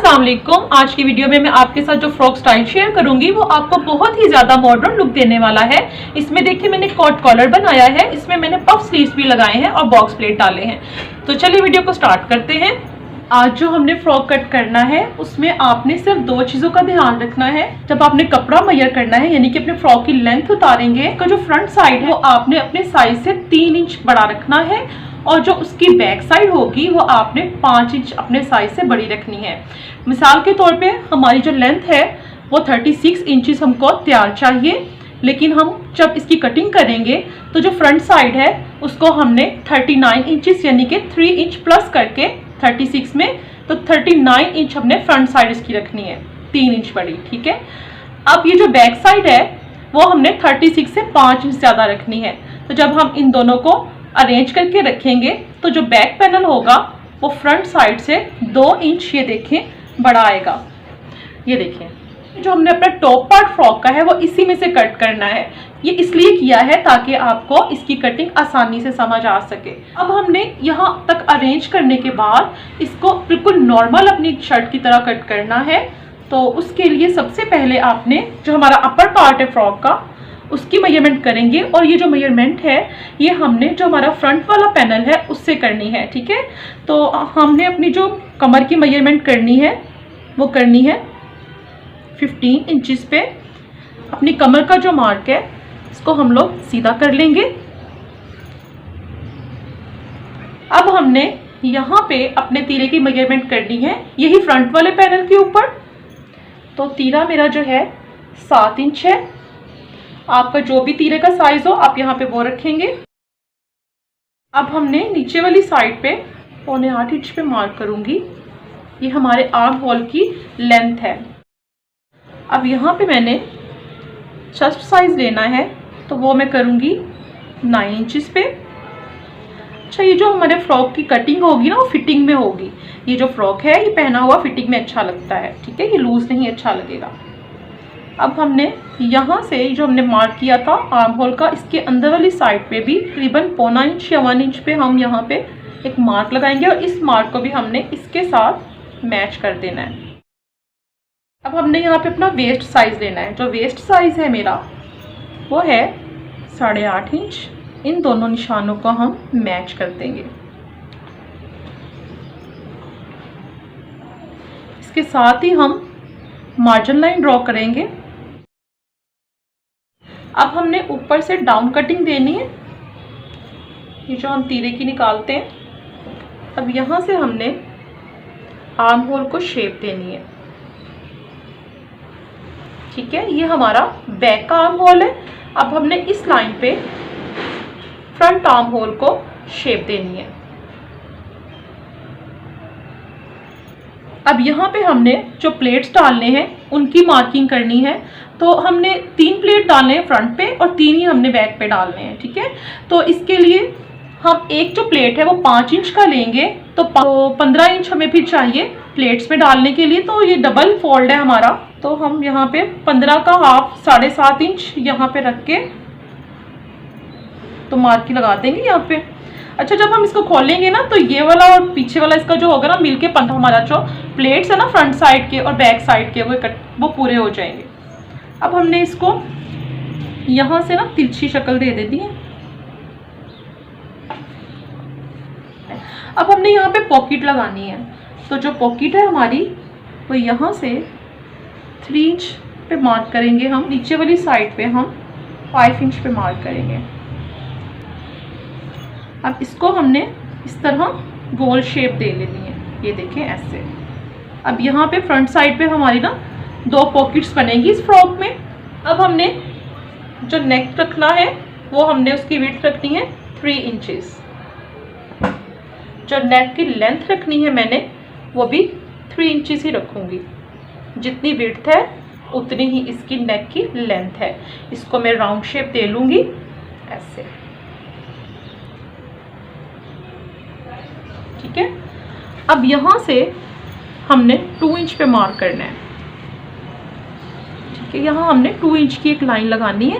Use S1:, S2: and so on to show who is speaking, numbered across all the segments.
S1: अस्सलाम वालेकुम। आज की वीडियो में मैं आपके साथ जो फ्रॉक स्टाइल शेयर करूंगी वो आपको बहुत ही ज्यादा मॉडर्न लुक देने वाला है। इसमें देखिए मैंने कॉट कॉलर बनाया है, इसमें मैंने पफ स्लीव्स भी लगाए हैं और बॉक्स प्लेट डाले हैं। तो चलिए वीडियो को स्टार्ट करते हैं। आज जो हमने फ्रॉक कट करना है उसमें आपने सिर्फ दो चीजों का ध्यान रखना है। जब आपने कपड़ा मेजर करना है यानी कि अपने फ्रॉक की लेंथ उतारेंगे तो जो फ्रंट साइड है वो आपने अपने साइज से 3 इंच बड़ा रखना है और जो उसकी बैक साइड होगी वो आपने 5 इंच अपने साइज से बड़ी रखनी है। मिसाल के तौर पे हमारी जो लेंथ है वो 36 इंचेस हमको तैयार चाहिए, लेकिन हम जब इसकी कटिंग करेंगे तो जो फ्रंट साइड है उसको हमने 39 इंचेस यानी कि 3 इंच प्लस करके 36 में तो 39 इंच हमने फ्रंट साइड इसकी रखनी है, 3 इंच बड़ी। ठीक है, अब ये जो बैक साइड है वो हमने 36 से 5 इंच ज्यादा रखनी है। तो जब हम इन दोनों को अरेंज करके रखेंगे तो जो बैक पैनल होगा वो फ्रंट साइड से 2 इंच ये देखें बड़ा आएगा। ये देखें जो हमने अपना टॉप पार्ट फ्रॉक का है वो इसी में से कट करना है। ये इसलिए किया है ताकि आपको इसकी कटिंग आसानी से समझ आ सके। अब हमने यहाँ तक अरेंज करने के बाद इसको बिल्कुल नॉर्मल अपनी शर्ट की तरह कट करना है। तो उसके लिए सबसे पहले आपने जो हमारा अपर पार्ट है फ्रॉक का उसकी मेजरमेंट करेंगे और ये जो मेजरमेंट है ये हमने जो हमारा फ्रंट वाला पैनल है उससे करनी है। ठीक है, तो हमने अपनी जो कमर की मेजरमेंट करनी है वो करनी है 15 इंचेस पे। अपनी कमर का जो मार्क है इसको हम लोग सीधा कर लेंगे। अब हमने यहाँ पे अपने तीरे की मेजरमेंट करनी है यही फ्रंट वाले पैनल के ऊपर। तो तीरा मेरा जो है 7 इंच है। आपका जो भी तीरे का साइज हो आप यहाँ पे वो रखेंगे। अब हमने नीचे वाली साइड पे 7.25 इंच पे मार्क करूंगी। ये हमारे आर्म होल की लेंथ है। अब यहाँ पे मैंने चेस्ट साइज लेना है तो वो मैं करूंगी 9 इंचेस पे। अच्छा, ये जो हमारे फ्रॉक की कटिंग होगी ना वो फिटिंग में होगी। ये जो फ्रॉक है ये पहना हुआ फिटिंग में अच्छा लगता है। ठीक है, ये लूज नहीं अच्छा लगेगा। अब हमने यहाँ से जो हमने मार्क किया था आर्म होल का इसके अंदर वाली साइड पे भी तकरीबन 0.25 इंच या 1 इंच पे हम यहाँ पे एक मार्क लगाएंगे और इस मार्क को भी हमने इसके साथ मैच कर देना है। अब हमने यहाँ पे अपना वेस्ट साइज लेना है। जो वेस्ट साइज है मेरा वो है 8.5 इंच। इन दोनों निशानों को हम मैच कर देंगे। इसके साथ ही हम मार्जिन लाइन ड्रॉ करेंगे। अब हमने ऊपर से डाउन कटिंग देनी है, ये जो हम तीरे की निकालते हैं। अब यहाँ से हमने आर्म होल को शेप देनी है। ठीक है, ये हमारा बैक का आर्म होल है। अब हमने इस लाइन पे फ्रंट आर्म होल को शेप देनी है। अब यहाँ पे हमने जो प्लेट्स डालने हैं उनकी मार्किंग करनी है। तो हमने 3 प्लेट डालने हैं फ्रंट पे और 3 ही हमने बैक पे डालने हैं। ठीक है, तो इसके लिए हम एक जो प्लेट है वो 5 इंच का लेंगे तो 15 इंच हमें फिर चाहिए प्लेट्स में डालने के लिए। तो ये डबल फोल्ड है हमारा, तो हम यहाँ पे 15 का हाफ 7.5 इंच यहाँ पे रख के तो मार्किंग लगा देंगे यहाँ पे। अच्छा, जब हम इसको खोलेंगे ना तो ये वाला और पीछे वाला इसका जो होगा ना मिलके 15 हमारा जो प्लेट्स है ना फ्रंट साइड के और बैक साइड के वो पूरे हो जाएंगे। अब हमने इसको यहाँ से ना तिरछी शक्ल दे देती है। अब हमने यहाँ पे पॉकेट लगानी है। तो जो पॉकेट है हमारी वो यहाँ से 3 इंच पे मार्क करेंगे। हम नीचे वाली साइड पे हम 5 इंच पे मार्क करेंगे। अब इसको हमने इस तरह गोल शेप दे लेनी है, ये देखें ऐसे। अब यहाँ पे फ्रंट साइड पे हमारी ना 2 पॉकेट्स बनेंगी इस फ्रॉक में। अब हमने जो नेक रखना है वो हमने उसकी विड्थ रखनी है 3 इंचेस। जो नेक की लेंथ रखनी है मैंने वो भी 3 इंचेस ही रखूँगी। जितनी विड्थ है उतनी ही इसकी नेक की लेंथ है। इसको मैं राउंड शेप दे लूँगी ऐसे। ठीक है, अब यहाँ से हमने 2 इंच पे मार्क करना है। ठीक है, यहाँ हमने 2 इंच की एक लाइन लगानी है।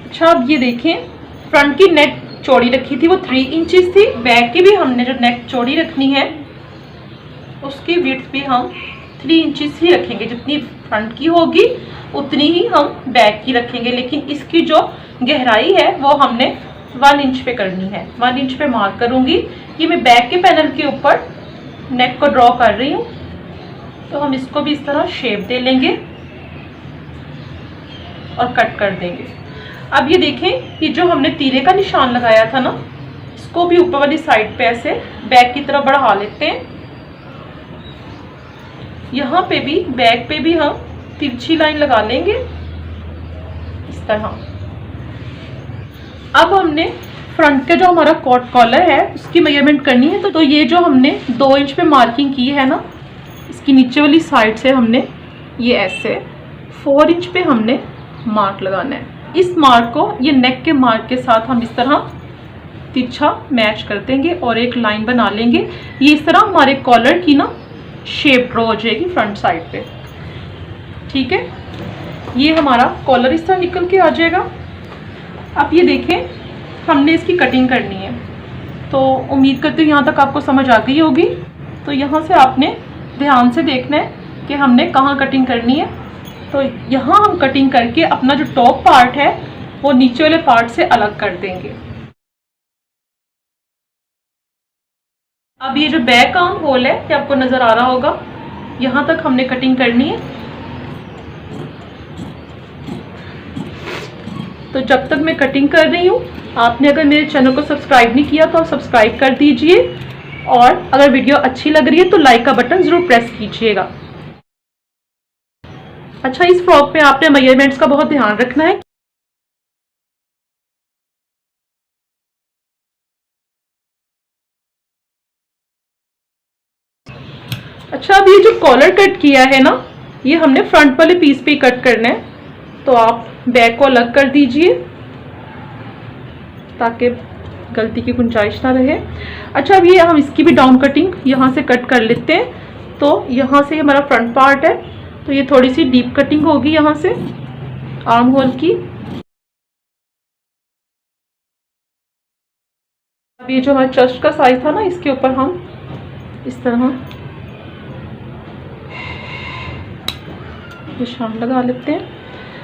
S1: अच्छा, अब ये देखें फ्रंट की नेक चौड़ी रखी थी वो 3 इंचेस थी। बैक की भी हमने जो नेक चौड़ी रखनी है उसकी विड्थ भी हम 3 इंचेस ही रखेंगे। जितनी फ्रंट की होगी उतनी ही हम बैक की रखेंगे, लेकिन इसकी जो गहराई है वो हमने 1 इंच पे करनी है। 1 इंच पे मार्क करूंगी। ये मैं बैक के पैनल के ऊपर नेक को ड्रॉ कर रही हूँ। तो हम इसको भी इस तरह शेप दे लेंगे और कट कर देंगे। अब ये देखें, ये जो हमने तीरे का निशान लगाया था ना, इसको भी ऊपर वाली साइड पे ऐसे बैक की तरफ बढ़ा लेते हैं। यहाँ पे भी बैक पे भी हम तिरछी लाइन लगा लेंगे इस तरह। अब हमने फ्रंट का जो हमारा कॉट कॉलर है उसकी मेजरमेंट करनी है। तो ये जो हमने 2 इंच पे मार्किंग की है ना, इसकी नीचे वाली साइड से हमने ये ऐसे 4 इंच पे हमने मार्क लगाना है। इस मार्क को ये नेक के मार्क के साथ हम इस तरह तिरछा मैच कर देंगे और एक लाइन बना लेंगे। ये इस तरह हमारे कॉलर की ना शेप ड्रॉ हो जाएगी फ्रंट साइड पे। ठीक है, ये हमारा कॉलर इस तरह निकल के आ जाएगा। अब ये देखें, हमने इसकी कटिंग करनी है। तो उम्मीद करती हूँ यहाँ तक आपको समझ आ गई होगी। तो यहाँ से आपने ध्यान से देखना है कि हमने कहाँ कटिंग करनी है। तो यहाँ हम कटिंग करके अपना जो टॉप पार्ट है वो नीचे वाले पार्ट से अलग कर देंगे। अब ये जो बैक आर्म होल है, ये आपको नजर आ रहा होगा, यहाँ तक हमने कटिंग करनी है। तो जब तक मैं कटिंग कर रही हूँ, आपने अगर मेरे चैनल को सब्सक्राइब नहीं किया तो आप सब्सक्राइब कर दीजिए, और अगर वीडियो अच्छी लग रही है तो लाइक का बटन जरूर प्रेस कीजिएगा। अच्छा, इस फ्रॉक पे आपने मेजरमेंट्स का बहुत ध्यान रखना है। अच्छा, अब ये जो कॉलर कट किया है ना, ये हमने फ्रंट वाले पीस पे कट करना है। तो आप बैक को अलग कर दीजिए ताकि गलती की गुंजाइश ना रहे। अच्छा, अब ये हम इसकी भी डाउन कटिंग यहाँ से कट कर लेते हैं। तो यहाँ से हमारा फ्रंट पार्ट है, तो ये थोड़ी सी डीप कटिंग होगी यहाँ से आर्म होल की। अब ये जो हमारा चेस्ट का साइज था ना, इसके ऊपर हम इस तरह निशान लगा लेते हैं।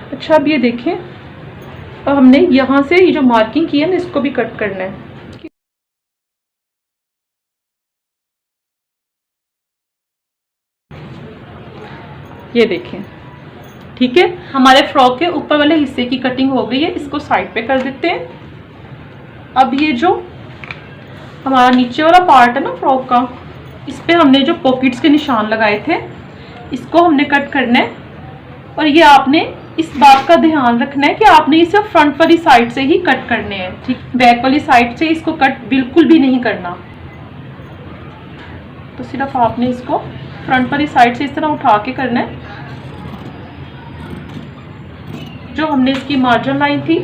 S1: अच्छा, अब ये देखें, अब हमने यहाँ से ये जो मार्किंग की है ना, इसको भी कट करना है। ये देखें, ठीक है, हमारे फ्रॉक के ऊपर वाले हिस्से की कटिंग हो गई है। इसको साइड पे कर देते हैं। अब ये जो हमारा नीचे वाला पार्ट है ना फ्रॉक का, इस पे हमने जो पॉकेट्स के निशान लगाए थे, इसको हमने कट करना है। और ये आपने इस बात का ध्यान रखना है कि आपने इसे फ्रंट वाली साइड से ही कट करने हैं। ठीक, बैक वाली साइड से इसको कट बिल्कुल भी नहीं करना। तो सिर्फ आपने इसको फ्रंट वाली साइड से इस तरह उठा के करना है। जो हमने इसकी मार्जिन लाइन थी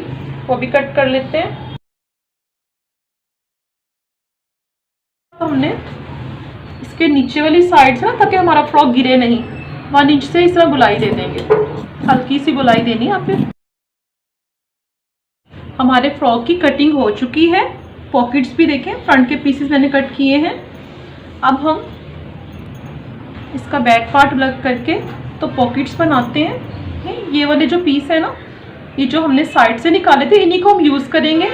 S1: वो भी कट कर लेते हैं। तो हमने इसके नीचे वाली साइड से ना, ताकि हमारा फ्रॉक गिरे नहीं, 1 इंच से इस तरह गुलाई दे देंगे। हल्की सी गुलाई देनी है आपने। हमारे फ्रॉक की कटिंग हो चुकी है। पॉकेट्स भी देखें, फ्रंट के पीसेस मैंने कट किए हैं। अब हम इसका बैक पार्ट अलग करके तो पॉकेट्स बनाते हैं। ये वाले जो पीस है ना, ये जो हमने साइड से निकाले थे, इन्हीं को हम यूज़ करेंगे।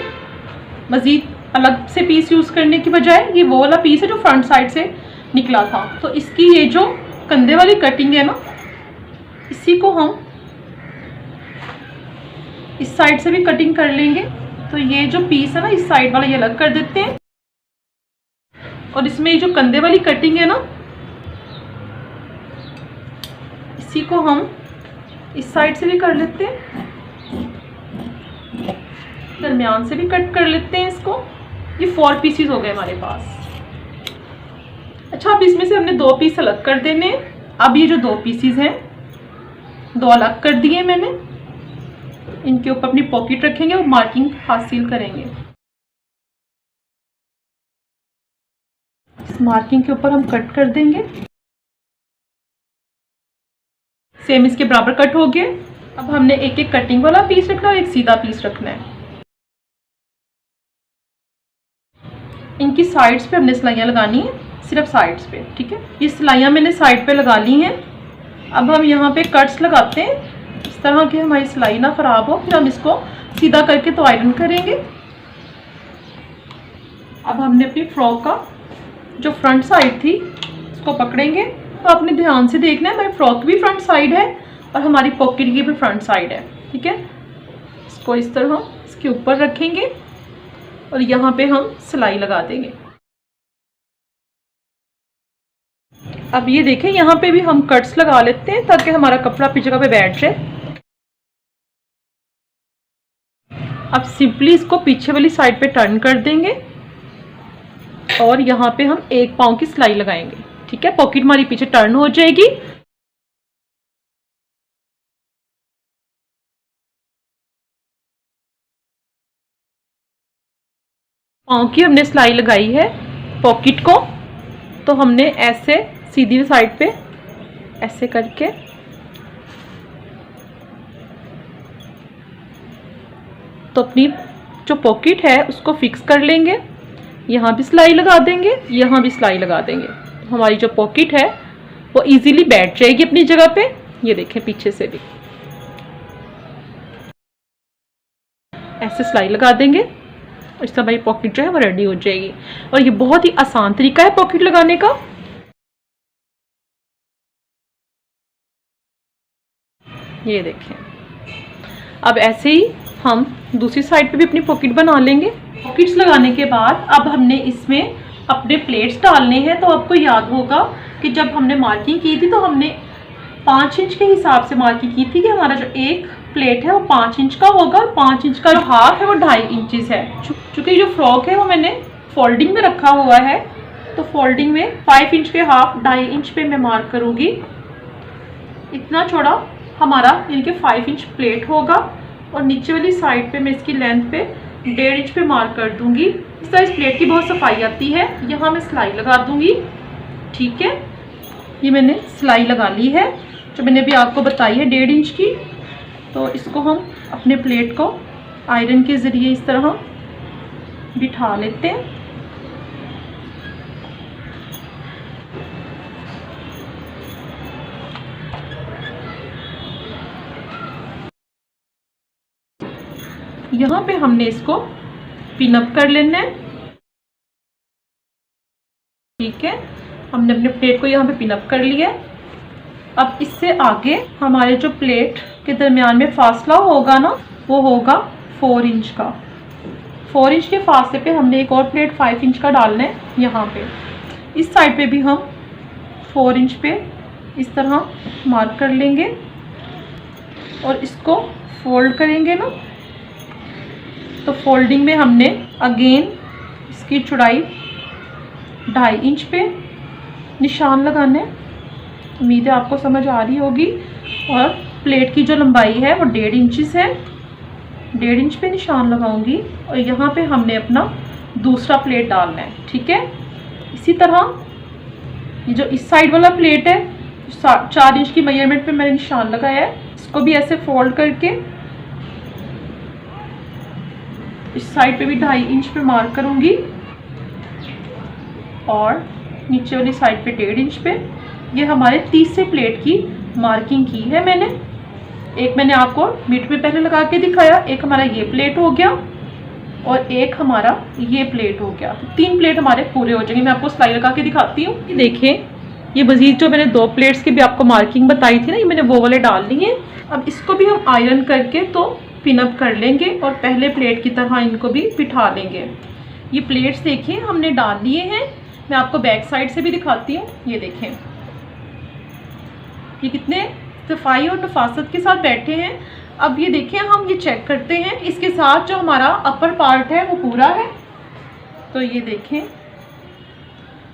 S1: मज़ीद अलग से पीस यूज़ करने की बजाय ये वो वाला पीस है जो फ्रंट साइड से निकला था। तो इसकी ये जो कंधे वाली कटिंग है ना, इसी को हम इस साइड से भी कटिंग कर लेंगे। तो ये जो पीस है ना, इस साइड वाला ये अलग कर देते हैं। और इसमें ये जो कंधे वाली कटिंग है ना, इसी को हम इस साइड से भी कर लेते हैं, दरमियान से भी कट कर लेते हैं इसको। ये 4 पीसीज हो गए हमारे पास। अच्छा, अब इसमें से हमने 2 पीस अलग कर देने। अब ये जो 2 पीसीज हैं, 2 अलग कर दिए मैंने। इनके ऊपर अपनी पॉकेट रखेंगे और मार्किंग हासिल करेंगे। इस मार्किंग के ऊपर हम कट कर देंगे। सेम इसके बराबर कट हो गए। अब हमने एक एक कटिंग वाला पीस रखना है और एक सीधा पीस रखना है। इनकी साइड्स पे हमने सिलाइयाँ लगानी है, सिर्फ साइड्स पे, ठीक है। ये सिलाइयाँ मैंने साइड पे लगा ली हैं। अब हम यहाँ पे कट्स लगाते हैं इस तरह की हमारी सिलाई ना ख़राब हो। फिर हम इसको सीधा करके तो आयरन करेंगे। अब हमने अपनी फ्रॉक का जो फ्रंट साइड थी उसको पकड़ेंगे। तो आपने ध्यान से देखना है, हमारी फ्रॉक भी फ्रंट साइड है और हमारी पॉकेट की भी फ्रंट साइड है, ठीक है। इसको इस तरह इसके ऊपर रखेंगे और यहाँ पे हम सिलाई लगा देंगे। अब ये देखें, यहाँ पे भी हम कट्स लगा लेते हैं ताकि हमारा कपड़ा अपनी जगह पे बैठ जाए। अब सिंपली इसको पीछे वाली साइड पे टर्न कर देंगे और यहाँ पे हम एक पाँव की सिलाई लगाएंगे, ठीक है। पॉकेट हमारी पीछे टर्न हो जाएगी। पाँव की हमने सिलाई लगाई है पॉकेट को, तो हमने ऐसे सीधी साइड पे ऐसे करके तो अपनी जो पॉकेट है उसको फिक्स कर लेंगे। यहाँ भी सिलाई लगा देंगे, यहाँ भी सिलाई लगा देंगे। तो हमारी जो पॉकेट है वो इजीली बैठ जाएगी अपनी जगह पे। ये देखें, पीछे से भी ऐसे सिलाई लगा देंगे, इस तरह हमारी पॉकेट जो है वो रेडी हो जाएगी। और ये बहुत ही आसान तरीका है पॉकेट लगाने का। ये देखें, अब ऐसे ही हम दूसरी साइड पे भी अपनी पॉकेट बना लेंगे। पॉकेट्स लगाने के बाद अब हमने इसमें अपने प्लेट्स डालने हैं। तो आपको याद होगा कि जब हमने मार्किंग की थी तो हमने 5 इंच के हिसाब से मार्किंग की थी कि हमारा जो एक प्लेट है वो 5 इंच का होगा और 5 इंच का जो हाफ है वो 2.5 इंचेस है। चूँकि जो फ्रॉक है वो मैंने फोल्डिंग में रखा हुआ है, तो फोल्डिंग में 5 इंच के हाफ 2.5 इंच पे मैं मार्क करूँगी। इतना चौड़ा हमारा इनके 5 इंच प्लेट होगा और नीचे वाली साइड पे मैं इसकी लेंथ पे 1.5 इंच पे मार्क कर दूंगी। इस तरह इस प्लेट की बहुत सफाई आती है। यहाँ मैं सिलाई लगा दूंगी, ठीक है। ये मैंने सिलाई लगा ली है जो मैंने अभी आपको बताई है 1.5 इंच की। तो इसको हम अपने प्लेट को आयरन के ज़रिए इस तरह बिठा लेते हैं। यहाँ पे हमने इसको पिन अप कर लेना है, ठीक है। हमने अपने प्लेट को यहाँ पे पिन अप कर लिया। अब इससे आगे हमारे जो प्लेट के दरमियान में फासला होगा ना, वो होगा 4 इंच का। 4 इंच के फासले पे हमने एक और प्लेट 5 इंच का डालना है। यहाँ पे इस साइड पे भी हम 4 इंच पे इस तरह मार्क कर लेंगे और इसको फोल्ड करेंगे ना, तो फोल्डिंग में हमने अगेन इसकी चौड़ाई 2.5 इंच पे निशान लगाना है। उम्मीद है आपको समझ आ रही होगी। और प्लेट की जो लंबाई है वो 1.5 इंचेस है। 1.5 इंच पे निशान लगाऊंगी और यहाँ पे हमने अपना दूसरा प्लेट डालना है, ठीक है। इसी तरह ये जो इस साइड वाला प्लेट है 4 इंच की मेजरमेंट पे मैंने निशान लगाया है, इसको भी ऐसे फोल्ड करके इस साइड पे भी 2.5 इंच पे मार्क करूंगी और नीचे वाली साइड पे 1.5 इंच पे। ये हमारे तीसरे प्लेट की मार्किंग की है मैंने। एक मैंने आपको मिड में पहले लगा के दिखाया, एक हमारा ये प्लेट हो गया और एक हमारा ये प्लेट हो गया। तो 3 प्लेट हमारे पूरे हो जाएंगे। मैं आपको सिलाई लगा के दिखाती हूँ। देखें, ये मजीद जो मैंने 2 प्लेट्स की भी आपको मार्किंग बताई थी ना, ये मैंने वो वाले डाल ली है। अब इसको भी हम आयरन करके तो पिन अप कर लेंगे और पहले प्लेट की तरह इनको भी बिठा लेंगे। ये प्लेट्स देखिए हमने डाल लिए हैं। मैं आपको बैक साइड से भी दिखाती हूँ। ये देखें, ये कितने सफाई और नफासत के साथ बैठे हैं। अब ये देखें, हम ये चेक करते हैं इसके साथ जो हमारा अपर पार्ट है वो पूरा है। तो ये देखें,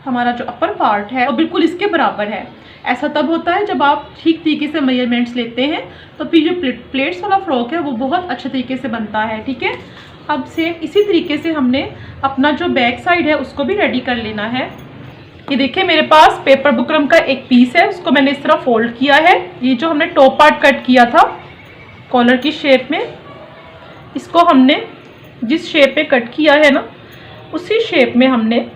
S1: हमारा जो अपर पार्ट है वो बिल्कुल इसके बराबर है। ऐसा तब होता है जब आप ठीक तरीके से मेजरमेंट्स लेते हैं, तो फिर जो प्लेट्स वाला फ्रॉक है वो बहुत अच्छे तरीके से बनता है, ठीक है। अब सेम इसी तरीके से हमने अपना जो बैक साइड है उसको भी रेडी कर लेना है। ये देखिए, मेरे पास पेपर बुकरम का एक पीस है, उसको मैंने इस तरह फोल्ड किया है। ये जो हमने टॉप पार्ट कट किया था कॉलर की शेप में, इसको हमने जिस शेप पे कट किया है ना, उसी शेप में हमने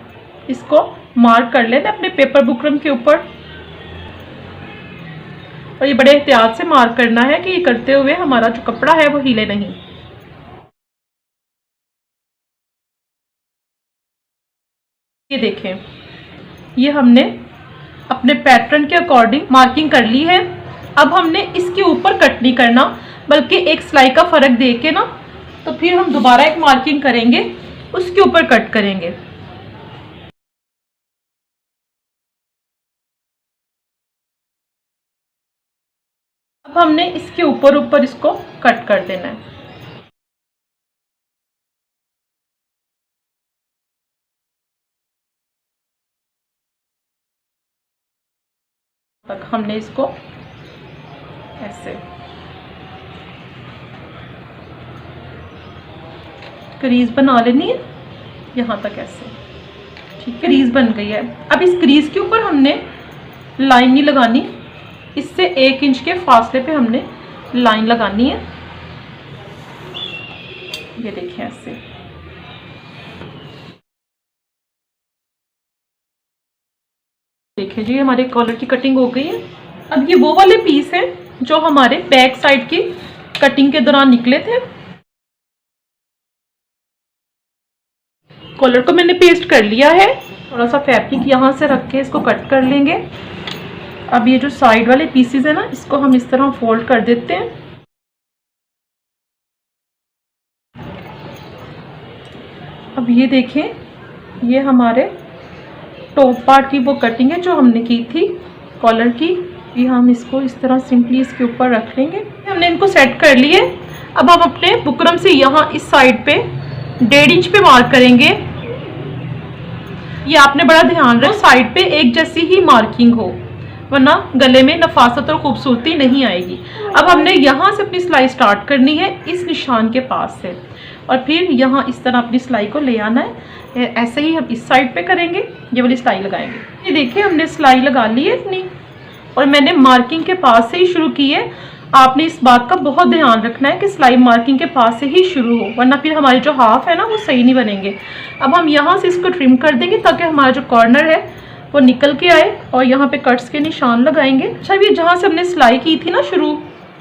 S1: इसको मार्क कर लेना अपने पेपर बुकरम के ऊपर। और ये बड़े एहतियात से मार्क करना है कि ये करते हुए हमारा जो कपड़ा है वो हिले नहीं। ये देखें, ये हमने अपने पैटर्न के अकॉर्डिंग मार्किंग कर ली है। अब हमने इसके ऊपर कट नहीं करना, बल्कि एक सिलाई का फर्क दे के ना, तो फिर हम दोबारा एक मार्किंग करेंगे, उसके ऊपर कट करेंगे। अब हमने इसके ऊपर ऊपर इसको कट कर देना है। तक हमने इसको ऐसे क्रीज बना लेनी है, यहाँ तक ऐसे। ठीक, क्रीज बन गई है। अब इस क्रीज के ऊपर हमने लाइन नहीं लगानी, इससे 1 इंच के फासले पे हमने लाइन लगानी है। ये देखिए ऐसे। देखिए जी, हमारे कॉलर की कटिंग हो गई है। अब ये वो वाले पीस हैं जो हमारे बैक साइड की कटिंग के दौरान निकले थे। कॉलर को मैंने पेस्ट कर लिया है। थोड़ा सा फैब्रिक यहाँ से रख के इसको कट कर लेंगे। अब ये जो साइड वाले पीसेस है ना, इसको हम इस तरह फोल्ड कर देते हैं। अब ये देखें, ये हमारे टॉप पार्ट की वो कटिंग है जो हमने की थी कॉलर की। ये हम इसको इस तरह सिंपली इसके ऊपर रख लेंगे। हमने इनको सेट कर लिए। अब हम अपने बुकरम से यहाँ इस साइड पे 1.5 इंच पे मार्क करेंगे। ये आपने बड़ा ध्यान रखो साइड पे एक जैसी ही मार्किंग हो, वरना गले में नफासत और खूबसूरती नहीं आएगी। अब हमने यहाँ से अपनी सिलाई स्टार्ट करनी है इस निशान के पास से, और फिर यहाँ इस तरह अपनी सिलाई को ले आना है। ऐसे ही हम इस साइड पे करेंगे, ये वाली सिलाई लगाएंगे। ये देखिए, हमने सिलाई लगा ली है इतनी, और मैंने मार्किंग के पास से ही शुरू की है। आपने इस बात का बहुत ध्यान रखना है कि सिलाई मार्किंग के पास से ही शुरू हो, वरना फिर हमारे जो हाफ है ना वो सही नहीं बनेंगे। अब हम यहाँ से इसको ट्रिम कर देंगे ताकि हमारा जो कॉर्नर है वो निकल के आए, और यहाँ पे कट्स के निशान लगाएंगे। अच्छा, ये जहाँ से हमने सिलाई की थी ना शुरू,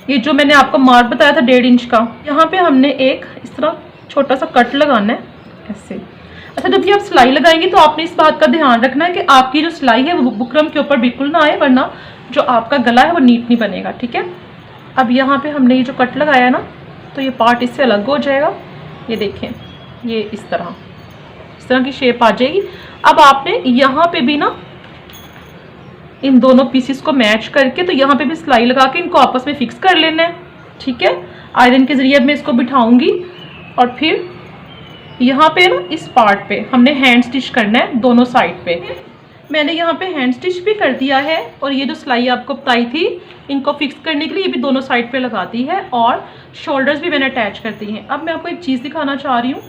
S1: ये जो मैंने आपको मार्क बताया था 1.5 इंच का, यहाँ पे हमने एक इस तरह छोटा सा कट लगाना है ऐसे। अच्छा, जब ये आप सिलाई लगाएंगे तो आपने इस बात का ध्यान रखना है कि आपकी जो सिलाई है वो बुकरम के ऊपर बिल्कुल ना आए, वरना जो आपका गला है वो नीट नहीं बनेगा। ठीक है, अब यहाँ पे हमने ये जो कट लगाया ना, तो ये पार्ट इससे अलग हो जाएगा। ये देखें, ये इस तरह की शेप आ जाएगी। अब आपने यहाँ पे भी ना इन दोनों पीसेस को मैच करके, तो यहाँ पे भी सिलाई लगा के इनको आपस में फिक्स कर लेना है। ठीक है, आयरन के जरिए मैं इसको बिठाऊंगी, और फिर यहाँ पे ना इस पार्ट पे हमने हैंड स्टिच करना है दोनों साइड पे। मैंने यहाँ पे हैंड स्टिच भी कर दिया है, और ये जो सिलाई आपको बताई थी इनको फिक्स करने के लिए ये भी दोनों साइड पे लगा दी है, और शोल्डर्स भी मैंने अटैच कर दी हैं। अब मैं आपको एक चीज़ दिखाना चाह रही हूँ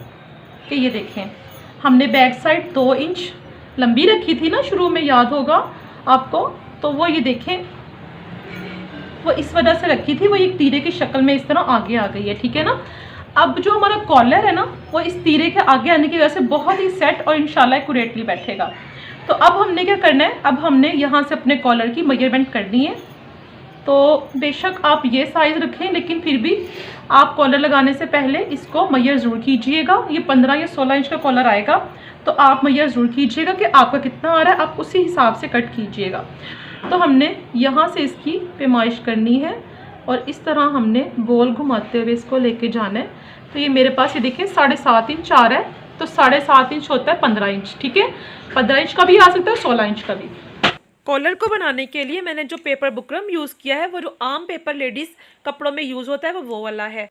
S1: कि ये देखें, हमने बैक साइड 2 इंच लंबी रखी थी ना शुरू में, याद होगा आपको, तो वो ये देखें वो इस वजह से रखी थी, वो एक तीरे की शक्ल में इस तरह आगे आ गई है। ठीक है ना, अब जो हमारा कॉलर है ना वो इस तीरे के आगे आने की वजह से बहुत ही सेट और इंशाल्लाह एक्यूरेटली बैठेगा। तो अब हमने क्या करना है, अब हमने यहाँ से अपने कॉलर की मेजरमेंट करनी है। तो बेशक आप ये साइज़ रखें, लेकिन फिर भी आप कॉलर लगाने से पहले इसको मैयर ज़रूर कीजिएगा। ये 15 या 16 इंच का कॉलर आएगा, तो आप मैयर ज़रूर कीजिएगा कि आपका कितना आ रहा है, आप उसी हिसाब से कट कीजिएगा। तो हमने यहाँ से इसकी पैमाइश करनी है, और इस तरह हमने गोल घुमाते हुए इसको लेके जाना है। तो ये मेरे पास ये देखिए 7.5 इंच आ रहा है, तो 7.5 इंच होता है 15 इंच। ठीक है, 15 इंच का भी आ सकता है, 16 इंच का भी। कॉलर को बनाने के लिए मैंने जो पेपर बुकरम यूज़ किया है वो जो आम पेपर लेडीज़ कपड़ों में यूज़ होता है वो वाला है।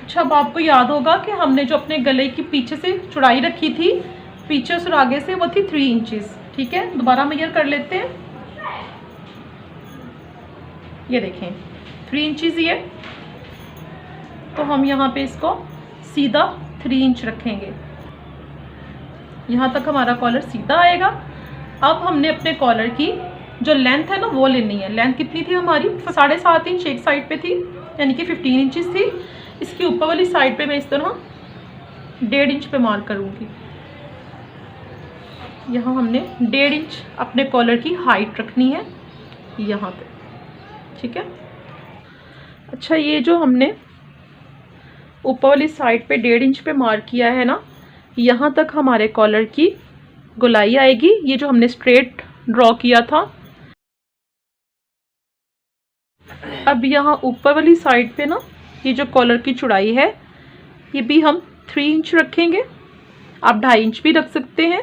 S1: अच्छा, अब आपको याद होगा कि हमने जो अपने गले की पीछे से चौड़ाई रखी थी, पीछे और आगे से, वो थी 3 इंचेस। ठीक है, दोबारा मेजर कर लेते हैं। ये देखें 3 इंचेस ही है, तो हम यहाँ पे इसको सीधा 3 इंच रखेंगे। यहाँ तक हमारा कॉलर सीधा आएगा। अब हमने अपने कॉलर की जो लेंथ है ना वो लेनी है। लेंथ कितनी थी हमारी, 7.5 इंच एक साइड पे थी, यानी कि 15 इंचेस थी। इसकी ऊपर वाली साइड पे मैं इस तरह 1.5 इंच पे मार्क करूँगी। यहाँ हमने 1.5 इंच अपने कॉलर की हाइट रखनी है यहाँ पे, ठीक है। अच्छा, ये जो हमने ऊपर वाली साइड पे 1.5 इंच पे मार्क किया है ना, यहाँ तक हमारे कॉलर की गोलाई आएगी। ये जो हमने स्ट्रेट ड्रॉ किया था। अब यहाँ ऊपर वाली साइड पे ना, ये जो कॉलर की चौड़ाई है ये भी हम 3 इंच रखेंगे। आप 2.5 इंच भी रख सकते हैं।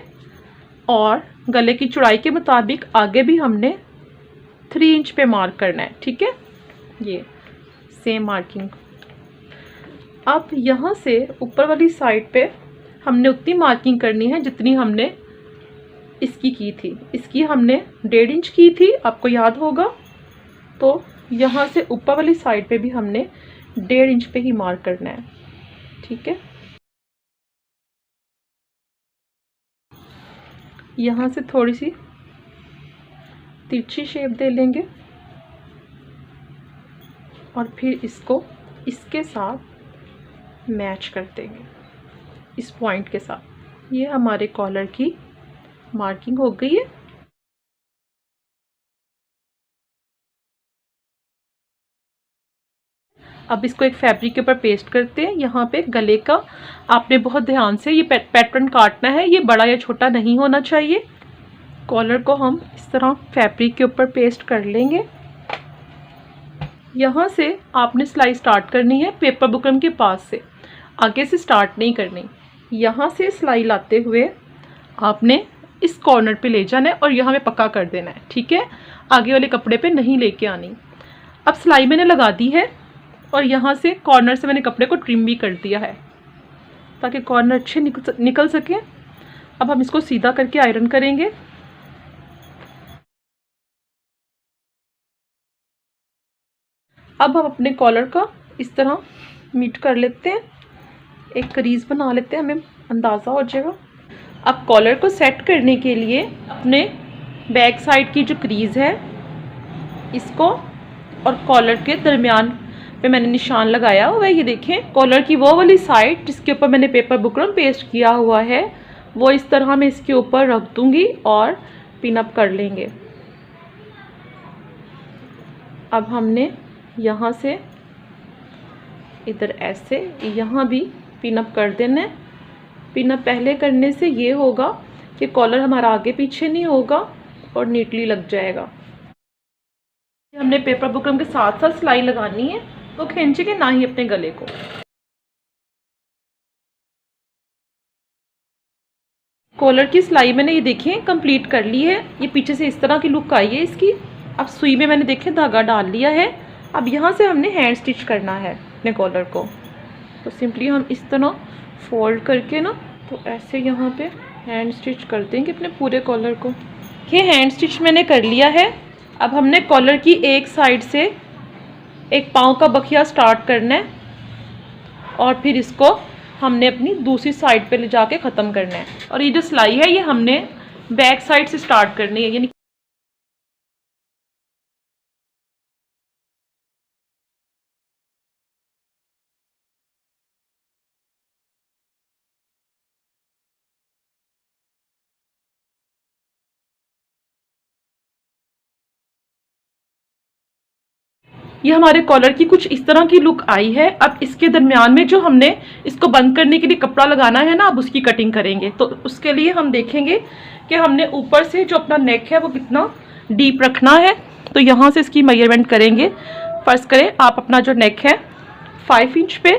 S1: और गले की चौड़ाई के मुताबिक आगे भी हमने 3 इंच पे मार्क करना है, ठीक है। ये सेम मार्किंग। अब यहाँ से ऊपर वाली साइड पे हमने उतनी मार्किंग करनी है जितनी हमने इसकी की थी। इसकी हमने 1.5 इंच की थी, आपको याद होगा। तो यहाँ से ऊपर वाली साइड पे भी हमने 1.5 इंच पे ही मार्क करना है, ठीक है। यहाँ से थोड़ी सी तिरछी शेप दे लेंगे और फिर इसको इसके साथ मैच कर देंगे, इस पॉइंट के साथ। ये हमारे कॉलर की मार्किंग हो गई है। अब इसको एक फैब्रिक के ऊपर पेस्ट करते हैं। यहाँ पे गले का आपने बहुत ध्यान से ये पैटर्न काटना है, ये बड़ा या छोटा नहीं होना चाहिए। कॉलर को हम इस तरह फैब्रिक के ऊपर पेस्ट कर लेंगे। यहाँ से आपने सिलाई स्टार्ट करनी है पेपर बुकरम के पास से, आगे से स्टार्ट नहीं करनी। यहाँ से सिलाई लाते हुए आपने इस कॉर्नर पे ले जाना है और यहाँ पे पक्का कर देना है, ठीक है। आगे वाले कपड़े पे नहीं लेके आनी। अब सिलाई मैंने लगा दी है और यहाँ से कॉर्नर से मैंने कपड़े को ट्रिम भी कर दिया है ताकि कॉर्नर अच्छे निकल सके। अब हम इसको सीधा करके आयरन करेंगे। अब हम अपने कॉलर का इस तरह मीट कर लेते हैं, एक क्रीज बना लेते हैं, हमें अंदाज़ा हो जाएगा। अब कॉलर को सेट करने के लिए अपने बैक साइड की जो क्रीज है इसको और कॉलर के दरमियान पे मैंने निशान लगाया हुआ है। ये देखें, कॉलर की वो वाली साइड जिसके ऊपर मैंने पेपर बुकरम पेस्ट किया हुआ है वो इस तरह मैं इसके ऊपर रख दूंगी और पिन अप कर लेंगे। अब हमने यहाँ से इधर ऐसे यहाँ भी पिन अप कर देना है। पिन अप पहले करने से ये होगा कि कॉलर हमारा आगे पीछे नहीं होगा और नीटली लग जाएगा। हमने पेपर बुकरम के साथ साथ सिलाई लगानी है, तो खींचेंगे ना ही अपने गले को। कॉलर की सिलाई मैंने ये देखें कंप्लीट कर ली है। ये पीछे से इस तरह की लुक आई है इसकी। अब सुई में मैंने देखे धागा डाल लिया है। अब यहाँ से हमने हैंड स्टिच करना है अपने कॉलर को। तो सिंपली हम इस तरह फोल्ड करके ना, तो ऐसे यहाँ पे हैंड स्टिच कर देंगे अपने पूरे कॉलर को। ये हैंड स्टिच मैंने कर लिया है। अब हमने कॉलर की एक साइड से एक पाँव का बखिया स्टार्ट करना है और फिर इसको हमने अपनी दूसरी साइड पे ले जाके ख़त्म करना है। और ये जो सिलाई है ये हमने बैक साइड से स्टार्ट करनी है, यानी ये हमारे कॉलर की कुछ इस तरह की लुक आई है। अब इसके दरमियान में जो हमने इसको बंद करने के लिए कपड़ा लगाना है ना, अब उसकी कटिंग करेंगे। तो उसके लिए हम देखेंगे कि हमने ऊपर से जो अपना नेक है वो कितना डीप रखना है। तो यहाँ से इसकी मेजरमेंट करेंगे। फर्स्ट करें आप अपना जो नेक है 5 इंच पे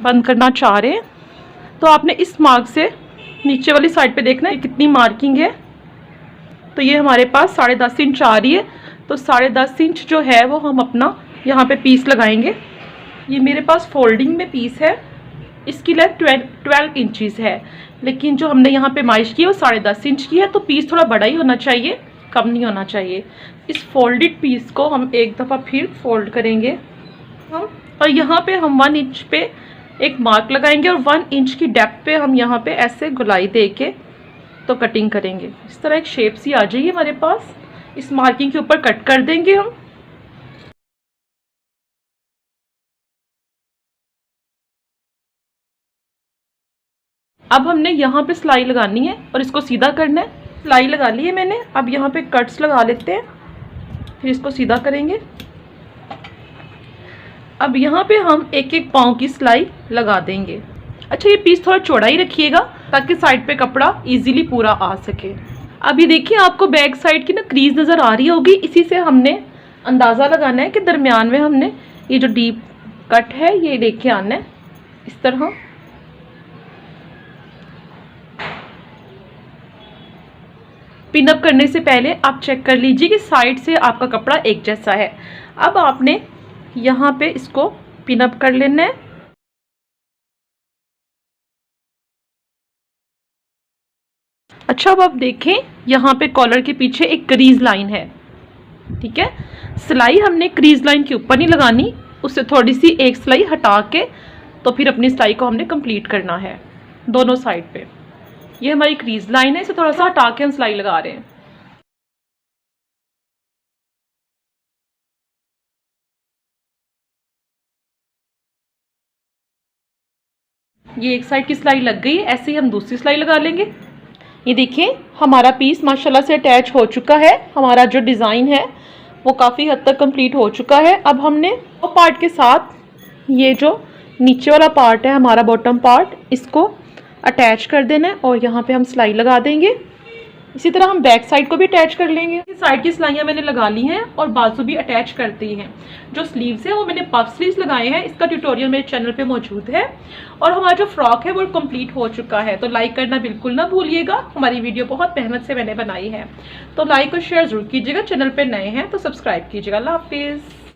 S1: बंद करना चाह रहे हैं, तो आपने इस मार्क से नीचे वाली साइड पे देखना है कितनी मार्किंग है। तो ये हमारे पास 10.5 इंच आ रही है। तो 10.5 इंच जो है वो हम अपना यहाँ पे पीस लगाएंगे। ये मेरे पास फोल्डिंग में पीस है, इसकी लेंथ 12 इंचज़ है, लेकिन जो हमने यहाँ पे माइश की है वो 10.5 इंच की है। तो पीस थोड़ा बड़ा ही होना चाहिए, कम नहीं होना चाहिए। इस फोल्डेड पीस को हम एक दफ़ा फिर फोल्ड करेंगे हम, और यहाँ पे हम 1 इंच पे एक मार्क लगाएंगे और 1 इंच की डेप्थ पे हम यहाँ पे ऐसे गोलाई दे के तो कटिंग करेंगे। इस तरह एक शेप सी आ जाएगी हमारे पास। इस मार्किंग के ऊपर कट कर देंगे हम। अब हमने यहाँ पे सिलाई लगानी है और इसको सीधा करना है। सिलाई लगा ली है मैंने। अब यहाँ पे कट्स लगा लेते हैं, फिर इसको सीधा करेंगे। अब यहाँ पे हम एक एक पाँव की सिलाई लगा देंगे। अच्छा, ये पीस थोड़ा चौड़ा ही रखिएगा ताकि साइड पे कपड़ा इजीली पूरा आ सके। अब ये देखिए, आपको बैक साइड की ना क्रीज नज़र आ रही होगी, इसी से हमने अंदाज़ा लगाना है कि दरमियान में हमने ये जो डीप कट है ये लेके आना है इस तरह। पिनअप करने से पहले आप चेक कर लीजिए कि साइड से आपका कपड़ा एक जैसा है। अब आपने यहाँ पे इसको पिनअप कर लेना है। अच्छा, अब आप देखें यहाँ पे कॉलर के पीछे एक क्रीज लाइन है, ठीक है। सिलाई हमने क्रीज लाइन के ऊपर नहीं लगानी, उससे थोड़ी सी एक सिलाई हटा के तो फिर अपनी सिलाई को हमने कंप्लीट करना है दोनों साइड पे। ये हमारी क्रीज लाइन है, इसे थोड़ा सा हटा के हम सिलाई लगा रहे हैं। ये एक साइड की सिलाई लग गई है, ऐसे ही हम दूसरी सिलाई लगा लेंगे। ये देखिए, हमारा पीस माशाल्लाह से अटैच हो चुका है। हमारा जो डिज़ाइन है वो काफ़ी हद तक कंप्लीट हो चुका है। अब हमने वो पार्ट के साथ ये जो नीचे वाला पार्ट है हमारा बॉटम पार्ट, इसको अटैच कर देना है और यहाँ पे हम सिलाई लगा देंगे। इसी तरह हम बैक साइड को भी अटैच कर लेंगे। साइड की सिलाइयाँ मैंने लगा ली हैं और बाजू भी अटैच कर दी हैं। जो स्लीव्स है वो मैंने पफ स्लीव्स लगाए हैं, इसका ट्यूटोरियल मेरे चैनल पे मौजूद है। और हमारा जो फ्रॉक है वो कंप्लीट हो चुका है। तो लाइक करना बिल्कुल ना भूलिएगा, हमारी वीडियो बहुत मेहनत से मैंने बनाई है। तो लाइक और शेयर जरूर कीजिएगा, चैनल पर नए हैं तो सब्सक्राइब कीजिएगा। अल्लाह हाफिज़।